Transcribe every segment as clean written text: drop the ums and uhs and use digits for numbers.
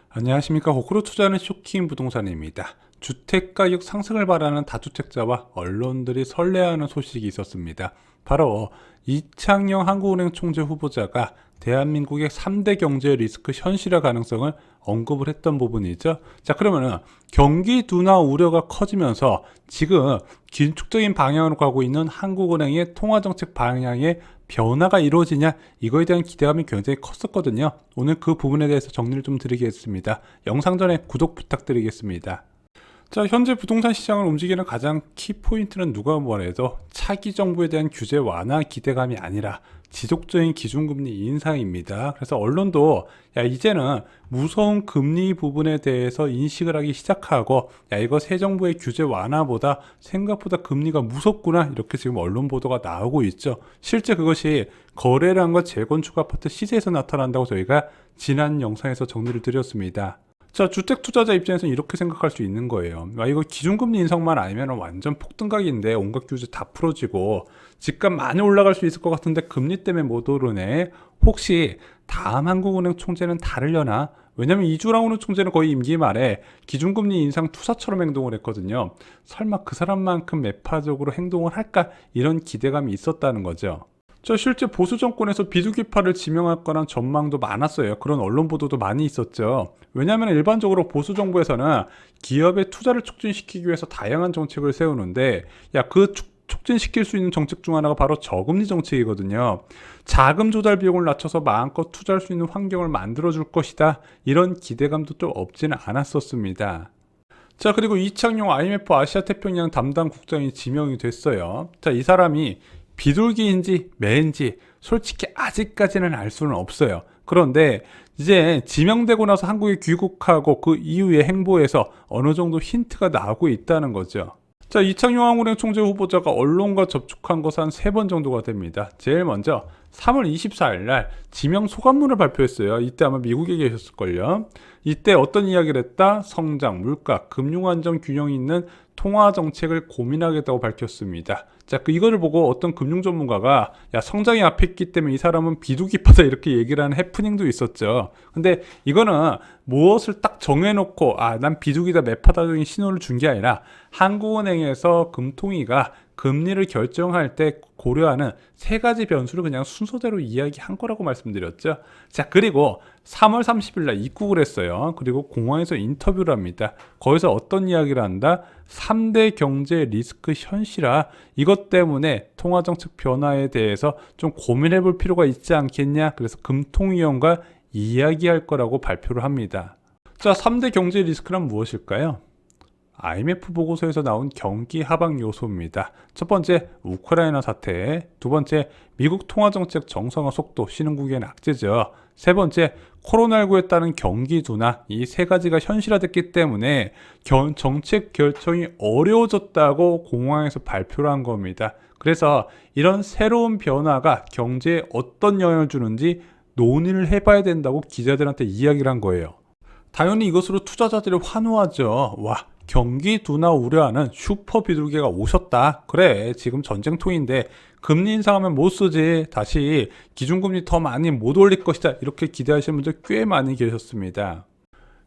안녕하십니까. 호구로 투자하는 쇼킹 부동산입니다. 주택가격 상승을 바라는 다주택자와 언론들이 설레하는 소식이 있었습니다. 바로 이창용 한국은행 총재 후보자가 대한민국의 3대 경제 리스크 현실화 가능성을 언급을 했던 부분이죠. 자, 그러면은 경기 둔화 우려가 커지면서 지금 긴축적인 방향으로 가고 있는 한국은행의 통화정책 방향에 변화가 이루어지냐, 이거에 대한 기대감이 굉장히 컸었거든요. 오늘 그 부분에 대해서 정리를 좀 드리겠습니다. 영상 전에 구독 부탁드리겠습니다. 자, 현재 부동산 시장을 움직이는 가장 키포인트는 누가 뭐래도 차기 정부에 대한 규제 완화 기대감이 아니라 지속적인 기준금리 인상입니다. 그래서 언론도 이제는 무서운 금리 부분에 대해서 인식을 하기 시작하고, 이거 새 정부의 규제 완화보다 생각보다 금리가 무섭구나, 이렇게 지금 언론 보도가 나오고 있죠. 실제 그것이 거래량과 재건축 아파트 시세에서 나타난다고 저희가 지난 영상에서 정리를 드렸습니다. 자, 주택 투자자 입장에서는 이렇게 생각할 수 있는 거예요. 이거 기준금리 인상만 아니면 완전 폭등각인데 온갖 규제 다 풀어지고 집값 많이 올라갈 수 있을 것 같은데 금리 때문에 못 오르네. 혹시 다음 한국은행 총재는 다르려나? 왜냐면 이주랑오는 총재는 거의 임기 말에 기준금리 인상 투사처럼 행동을 했거든요. 설마 그 사람만큼 매파적으로 행동을 할까? 이런 기대감이 있었다는 거죠. 저 실제 보수 정권에서 비둘기파를 지명할 거란 전망도 많았어요. 그런 언론 보도도 많이 있었죠. 왜냐하면 일반적으로 보수 정부에서는 기업의 투자를 촉진시키기 위해서 다양한 정책을 세우는데, 그 촉진시킬 수 있는 정책 중 하나가 바로 저금리 정책이거든요. 자금 조달 비용을 낮춰서 마음껏 투자할 수 있는 환경을 만들어줄 것이다, 이런 기대감도 좀 없지는 않았었습니다. 자, 그리고 이창용 IMF 아시아 태평양 담당 국장이 지명이 됐어요. 자, 이 사람이 비둘기인지 매인지 솔직히 아직까지는 알 수는 없어요. 그런데 이제 지명되고 나서 한국에 귀국하고 그 이후의 행보에서 어느 정도 힌트가 나오고 있다는 거죠. 자, 이창용 한국은행 총재 후보자가 언론과 접촉한 것은 한 3번 정도가 됩니다. 제일 먼저 3월 24일 날 지명 소감문을 발표했어요. 이때 아마 미국에 계셨을걸요. 이때 어떤 이야기를 했다? 성장, 물가, 금융 안정 균형이 있는 통화 정책을 고민하겠다고 밝혔습니다. 자, 이거를 보고 어떤 금융 전문가가 성장이 앞에 있기 때문에 이 사람은 비둘기파다, 이렇게 얘기를 하는 해프닝도 있었죠. 근데 이거는 무엇을 딱 정해놓고 난 비둘기다, 매파다적인 신호를 준 게 아니라 한국은행에서 금통위가 금리를 결정할 때 고려하는 3가지 변수를 그냥 순서대로 이야기한 거라고 말씀드렸죠. 자, 그리고 3월 30일 날 입국을 했어요. 그리고 공항에서 인터뷰를 합니다. 거기서 어떤 이야기를 한다? 3대 경제 리스크 현실화, 이것 때문에 통화정책 변화에 대해서 좀 고민해 볼 필요가 있지 않겠냐. 그래서 금통위원과 이야기할 거라고 발표를 합니다. 자, 3대 경제 리스크란 무엇일까요? IMF 보고서에서 나온 경기 하방 요소입니다. 첫 번째, 우크라이나 사태. 두 번째, 미국 통화정책 정상화 속도, 신흥국의 악재죠. 세 번째, 코로나19에 따른 경기 둔화. 이 3가지가 현실화됐기 때문에 정책 결정이 어려워졌다고 공항에서 발표를 한 겁니다. 그래서 이런 새로운 변화가 경제에 어떤 영향을 주는지 논의를 해봐야 된다고 기자들한테 이야기를 한 거예요. 당연히 이것으로 투자자들이 환호하죠. 경기 둔화 우려하는 슈퍼 비둘기가 오셨다. 그래, 지금 전쟁통인데 금리 인상하면 못 쓰지. 다시 기준금리 더 많이 못 올릴 것이다, 이렇게 기대하시는 분들 꽤 많이 계셨습니다.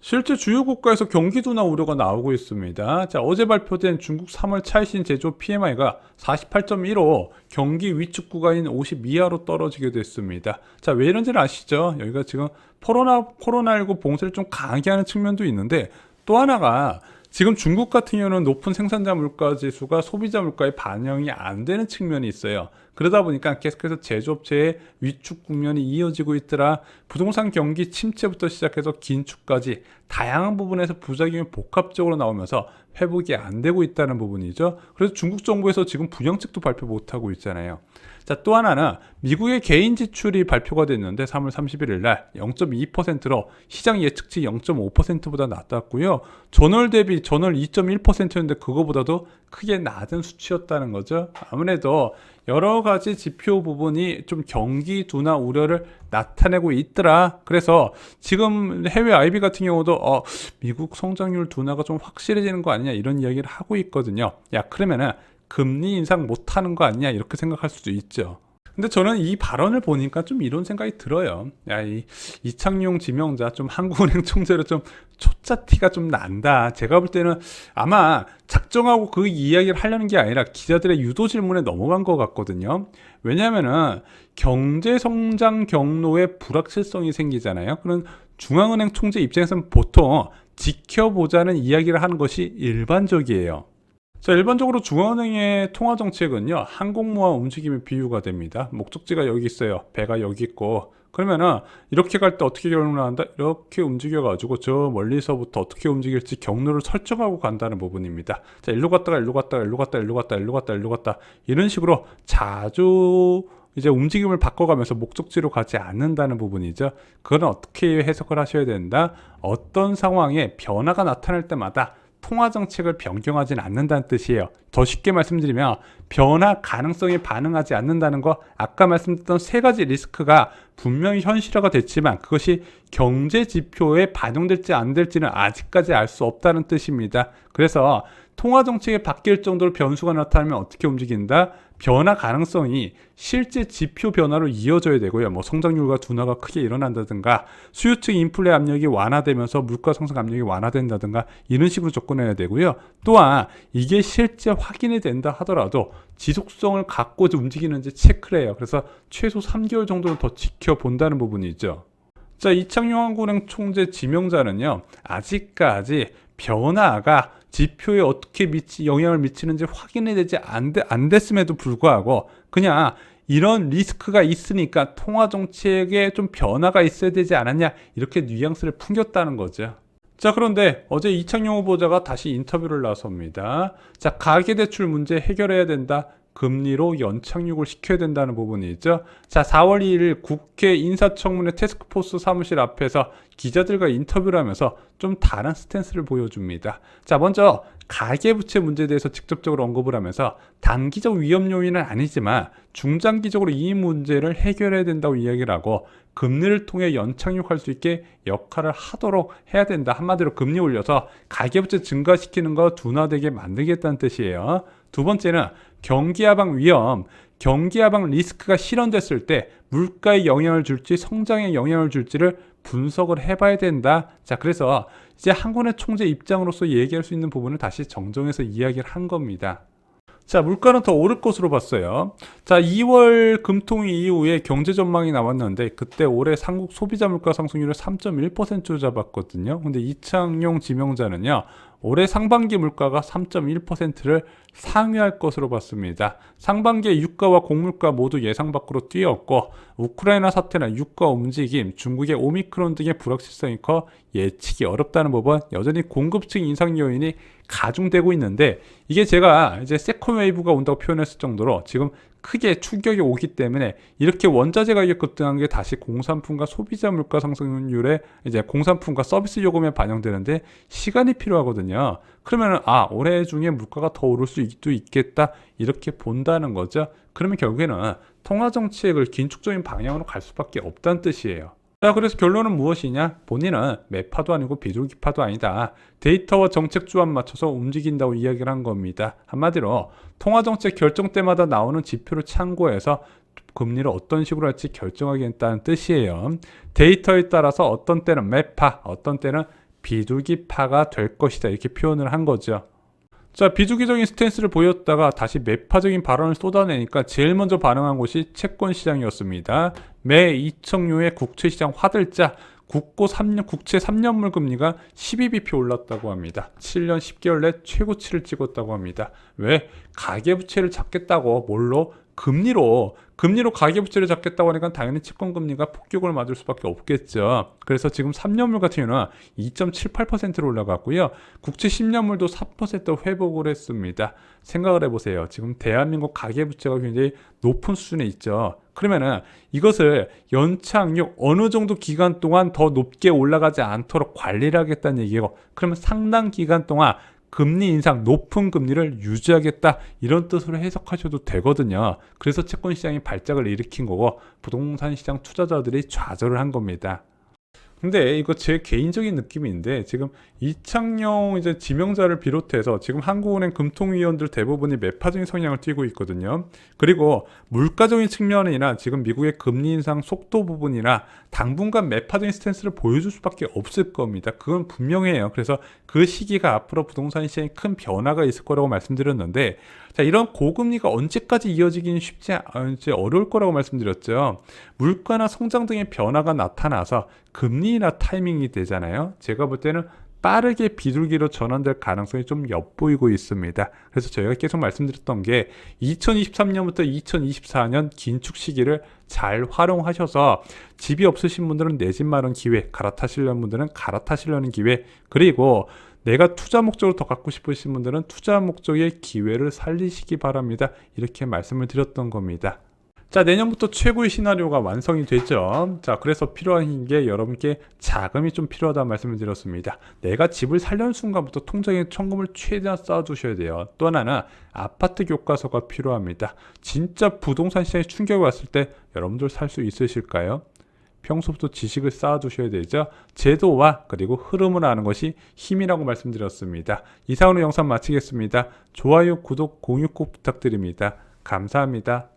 실제 주요 국가에서 경기 둔화 우려가 나오고 있습니다. 자, 어제 발표된 중국 3월 차이신 제조 PMI가 48.15, 경기 위축 구간인 50 이하로 떨어지게 됐습니다. 자, 왜 이런지는 아시죠? 여기가 지금 코로나19 봉쇄를 좀 강하게 하는 측면도 있는데, 또 하나가 지금 중국 같은 경우는 높은 생산자 물가 지수가 소비자 물가에 반영이 안 되는 측면이 있어요. 그러다 보니까 계속해서 제조업체의 위축 국면이 이어지고 있더라. 부동산 경기 침체부터 시작해서 긴축까지 다양한 부분에서 부작용이 복합적으로 나오면서 회복이 안 되고 있다는 부분이죠. 그래서 중국 정부에서 지금 부양책도 발표 못하고 있잖아요. 자, 또 하나는 미국의 개인 지출이 발표가 됐는데 3월 31일 날 0.2%로 시장 예측치 0.5%보다 낮았고요. 전월 대비 전월 2.1%였는데 그거보다도 크게 낮은 수치였다는 거죠. 아무래도 여러 가지 지표 부분이 좀 경기 둔화 우려를 나타내고 있더라. 그래서 지금 해외 IB 같은 경우도 미국 성장률 둔화가 좀 확실해지는 거 아니냐, 이런 이야기를 하고 있거든요. 그러면은 금리 인상 못하는 거 아니냐 이렇게 생각할 수도 있죠. 근데 저는 이 발언을 보니까 좀 이런 생각이 들어요. 야, 이창용 지명자 좀 한국은행 총재로 좀 초짜 티가 좀 난다. 제가 볼 때는 아마 작정하고 그 이야기를 하려는 게 아니라 기자들의 유도 질문에 넘어간 것 같거든요. 왜냐하면은 경제 성장 경로에 불확실성이 생기잖아요. 그런 중앙은행 총재 입장에서는 보통 지켜보자는 이야기를 하는 것이 일반적이에요. 자, 일반적으로 중앙은행의 통화 정책은요, 항공모와 움직임이 비유가 됩니다. 목적지가 여기 있어요. 배가 여기 있고. 그러면은 이렇게 갈 때 어떻게 경로를 나간다? 이렇게 움직여가지고 저 멀리서부터 어떻게 움직일지 경로를 설정하고 간다는 부분입니다. 자, 일로 갔다가 일로 갔다가 일로 갔다 일로 갔다 일로 갔다 일로 갔다 이런 식으로 자주 이제 움직임을 바꿔가면서 목적지로 가지 않는다는 부분이죠. 그건 어떻게 해석을 하셔야 된다? 어떤 상황에 변화가 나타날 때마다 통화 정책을 변경하지는 않는다는 뜻이에요. 더 쉽게 말씀드리면 변화 가능성에 반응하지 않는다는 거, 아까 말씀드렸던 세 가지 리스크가 분명히 현실화가 됐지만 그것이 경제 지표에 반영될지 안 될지는 아직까지 알 수 없다는 뜻입니다. 그래서 통화 정책이 바뀔 정도로 변수가 나타나면 어떻게 움직인다? 변화 가능성이 실제 지표 변화로 이어져야 되고요. 뭐 성장률과 둔화가 크게 일어난다든가 수요층 인플레 압력이 완화되면서 물가 상승 압력이 완화된다든가 이런 식으로 접근해야 되고요. 또한 이게 실제 확인이 된다 하더라도 지속성을 갖고 움직이는지 체크를 해요. 그래서 최소 3개월 정도는 더 지켜본다는 부분이죠. 자, 이창용 한국은행 총재 지명자는요, 아직까지 변화가 지표에 어떻게 영향을 미치는지 확인이 되지 안 됐음에도 불구하고 그냥 이런 리스크가 있으니까 통화 정책에 좀 변화가 있어야 되지 않았냐 이렇게 뉘앙스를 풍겼다는 거죠. 자, 그런데 어제 이창용 후보자가 다시 인터뷰를 나섭니다. 자, 가계대출 문제 해결해야 된다. 금리로 연착륙을 시켜야 된다는 부분이 있죠. 자, 4월 2일 국회 인사청문회 태스크포스 사무실 앞에서 기자들과 인터뷰를 하면서 좀 다른 스탠스를 보여줍니다. 자, 먼저 가계부채 문제에 대해서 직접적으로 언급을 하면서 단기적 위험 요인은 아니지만 중장기적으로 이 문제를 해결해야 된다고 이야기를 하고 금리를 통해 연착륙할 수 있게 역할을 하도록 해야 된다. 한마디로 금리 올려서 가계부채 증가시키는 거 둔화되게 만들겠다는 뜻이에요. 두 번째는 경기 하방 위험, 경기 하방 리스크가 실현됐을 때 물가에 영향을 줄지 성장에 영향을 줄지를 분석을 해봐야 된다. 자, 그래서 이제 한국은행 총재 입장으로서 얘기할 수 있는 부분을 다시 정정해서 이야기를 한 겁니다. 자, 물가는 더 오를 것으로 봤어요. 자, 2월 금통위 이후에 경제 전망이 나왔는데 그때 올해 한국 소비자 물가 상승률을 3.1%로 잡았거든요. 근데 이창용 지명자는요, 올해 상반기 물가가 3.1%를 상회할 것으로 봤습니다. 상반기에 유가와 곡물가 모두 예상 밖으로 뛰었고 우크라이나 사태나 유가 움직임, 중국의 오미크론 등의 불확실성이 커 예측이 어렵다는 부분, 여전히 공급층 인상 요인이 가중되고 있는데 이게 제가 이제 세컨 웨이브가 온다고 표현했을 정도로 지금 크게 충격이 오기 때문에 이렇게 원자재 가격 급등한 게 다시 공산품과 소비자 물가 상승률에 이제 공산품과 서비스 요금에 반영되는데 시간이 필요하거든요. 그러면은 올해 중에 물가가 더 오를 수도 있겠다 이렇게 본다는 거죠. 그러면 결국에는 통화 정책을 긴축적인 방향으로 갈 수밖에 없다는 뜻이에요. 자, 그래서 결론은 무엇이냐? 본인은 매파도 아니고 비둘기파도 아니다. 데이터와 정책 조합 맞춰서 움직인다고 이야기를 한 겁니다. 한마디로 통화정책 결정 때마다 나오는 지표를 참고해서 금리를 어떤 식으로 할지 결정하겠다는 뜻이에요. 데이터에 따라서 어떤 때는 매파, 어떤 때는 비둘기파가 될 것이다 이렇게 표현을 한 거죠. 자, 비주기적인 스탠스를 보였다가 다시 매파적인 발언을 쏟아내니까 제일 먼저 반응한 곳이 채권 시장이었습니다. 매 2,000유의 국채시장 화들짝 국채 3년물 금리가 12bp 올랐다고 합니다. 7년 10개월 내 최고치를 찍었다고 합니다. 왜? 가계부채를 잡겠다고 뭘로? 금리로 가계부채를 잡겠다고 하니까 당연히 채권금리가 폭격을 맞을 수밖에 없겠죠. 그래서 지금 3년물 같은 경우는 2.78%로 올라갔고요. 국채 10년물도 4% 회복을 했습니다. 생각을 해보세요. 지금 대한민국 가계부채가 굉장히 높은 수준에 있죠. 그러면은 이것을 연착륙 어느 정도 기간 동안 더 높게 올라가지 않도록 관리를 하겠다는 얘기고, 그러면 상당 기간 동안 금리 인상, 높은 금리를 유지하겠다 이런 뜻으로 해석하셔도 되거든요. 그래서 채권 시장이 발작을 일으킨 거고 부동산 시장 투자자들이 좌절을 한 겁니다. 근데 이거 제 개인적인 느낌인데 지금 이창용 이제 지명자를 비롯해서 지금 한국은행 금통위원들 대부분이 매파적인 성향을 띠고 있거든요. 그리고 물가적인 측면이나 지금 미국의 금리 인상 속도 부분이나 당분간 매파적인 스탠스를 보여줄 수밖에 없을 겁니다. 그건 분명해요. 그래서 그 시기가 앞으로 부동산 시장에 큰 변화가 있을 거라고 말씀드렸는데, 자, 이런 고금리가 언제까지 이어지기는 이제 어려울 거라고 말씀드렸죠. 물가나 성장 등의 변화가 나타나서 금리 인하 타이밍이 되잖아요. 제가 볼 때는 빠르게 비둘기로 전환될 가능성이 좀 엿보이고 있습니다. 그래서 저희가 계속 말씀드렸던 게 2023년부터 2024년 긴축 시기를 잘 활용하셔서 집이 없으신 분들은 내 집 마련 기회, 갈아타시려는 분들은 갈아타시려는 기회, 그리고 내가 투자 목적으로 더 갖고 싶으신 분들은 투자 목적의 기회를 살리시기 바랍니다. 이렇게 말씀을 드렸던 겁니다. 자, 내년부터 최고의 시나리오가 완성이 되죠. 자, 그래서 필요한 게 여러분께 자금이 좀 필요하다는 말씀을 드렸습니다. 내가 집을 살려는 순간부터 통장에 현금을 최대한 쌓아두셔야 돼요. 또 하나는 아파트 교과서가 필요합니다. 진짜 부동산 시장에 충격이 왔을 때 여러분들 살 수 있으실까요? 평소부터 지식을 쌓아두셔야 되죠. 제도와 그리고 흐름을 아는 것이 힘이라고 말씀드렸습니다. 이상으로 영상 마치겠습니다. 좋아요, 구독, 공유 꼭 부탁드립니다. 감사합니다.